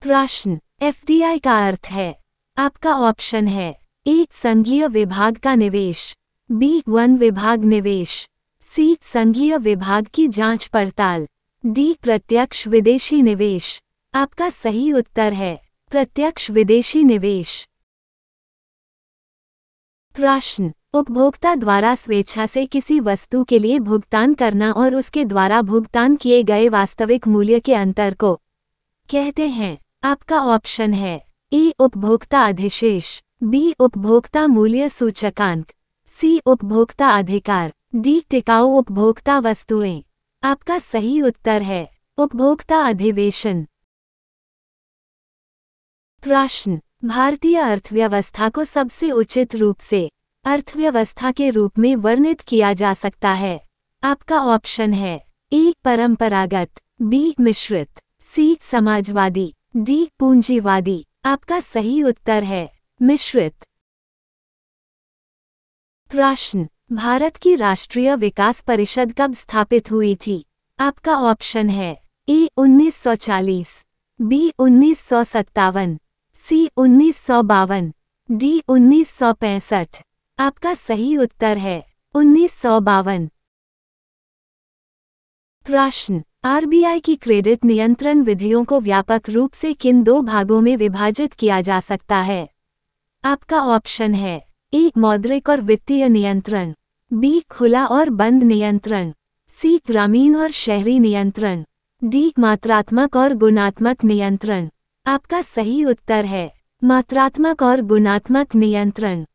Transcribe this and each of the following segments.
प्रश्न, एफडीआई का अर्थ है। आपका ऑप्शन है ए संघीय विभाग का निवेश, बी वन विभाग निवेश, सी संघीय विभाग की जांच पड़ताल, डी प्रत्यक्ष विदेशी निवेश। आपका सही उत्तर है प्रत्यक्ष विदेशी निवेश। प्रश्न, उपभोक्ता द्वारा स्वेच्छा से किसी वस्तु के लिए भुगतान करना और उसके द्वारा भुगतान किए गए वास्तविक मूल्य के अंतर को कहते हैं। आपका ऑप्शन है ए उपभोक्ता अधिशेष, बी उपभोक्ता मूल्य सूचकांक, सी उपभोक्ता अधिकार, डी टिकाऊ उपभोक्ता वस्तुएं। आपका सही उत्तर है उपभोक्ता अधिवेशन। प्रश्न, भारतीय अर्थव्यवस्था को सबसे उचित रूप से अर्थव्यवस्था के रूप में वर्णित किया जा सकता है। आपका ऑप्शन है ए परंपरागत, बी मिश्रित, सी समाजवादी, डी पूंजीवादी। आपका सही उत्तर है मिश्रित। प्रश्न, भारत की राष्ट्रीय विकास परिषद कब स्थापित हुई थी? आपका ऑप्शन है ए 1940, बी 1957, सी 1952, डी 1965। आपका सही उत्तर है 1952। प्रश्न, आरबीआई की क्रेडिट नियंत्रण विधियों को व्यापक रूप से किन दो भागों में विभाजित किया जा सकता है? आपका ऑप्शन है ए मौद्रिक और वित्तीय नियंत्रण, बी खुला और बंद नियंत्रण, सी ग्रामीण और शहरी नियंत्रण, डी मात्रात्मक और गुणात्मक नियंत्रण। आपका सही उत्तर है मात्रात्मक और गुणात्मक नियंत्रण।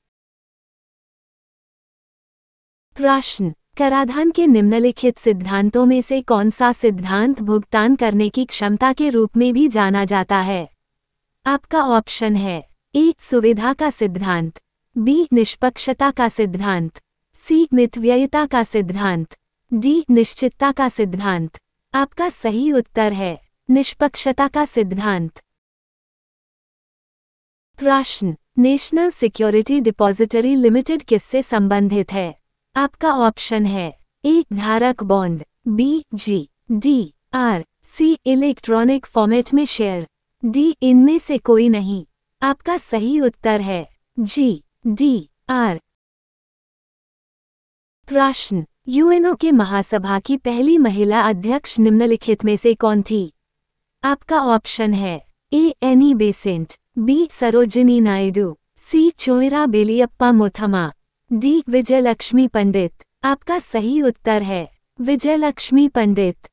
प्रश्न, कराधान के निम्नलिखित सिद्धांतों में से कौन सा सिद्धांत भुगतान करने की क्षमता के रूप में भी जाना जाता है? आपका ऑप्शन है ए सुविधा का सिद्धांत, बी निष्पक्षता का सिद्धांत, सी मितव्ययिता का सिद्धांत, डी निश्चितता का सिद्धांत। आपका सही उत्तर है निष्पक्षता का सिद्धांत। प्रश्न, नेशनल सिक्योरिटी डिपॉजिटरी लिमिटेड किससे संबंधित है? आपका ऑप्शन है ए धारक bond, B G D R, C electronic format में शेयर, डी इनमें से कोई नहीं। आपका सही उत्तर है जी डी आर। प्रश्न, यूएनओ के महासभा की पहली महिला अध्यक्ष निम्नलिखित में से कौन थी? आपका ऑप्शन है A Annie Besant, B Sarojini Naidu, C Choira Belliappa Muthamma, D Vijayalakshmi Pandit. आपका सही उत्तर है विजयलक्ष्मी पंडित।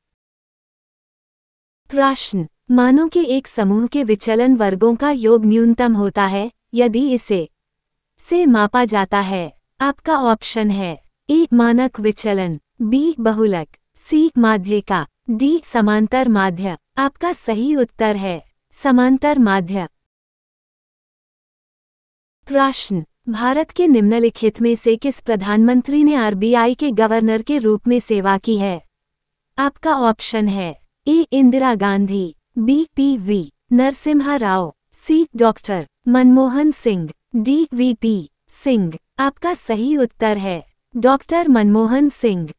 प्रश्न, मानों के एक समूह के विचलन वर्गों का योग न्यूनतम होता है यदि इसे से मापा जाता है। आपका ऑप्शन है ए मानक विचलन, बी बहुलक, सी माध्यिका, डी समांतर माध्य। आपका सही उत्तर है समांतर माध्य। प्रश्न, भारत के निम्नलिखित में से किस प्रधानमंत्री ने आरबीआई के गवर्नर के रूप में सेवा की है? आपका ऑप्शन है A Indira Gandhi, B P V Narasimha Rao, C doctor Manmohan Singh, D V P Singh. आपका सही उत्तर है डॉक्टर मनमोहन सिंह।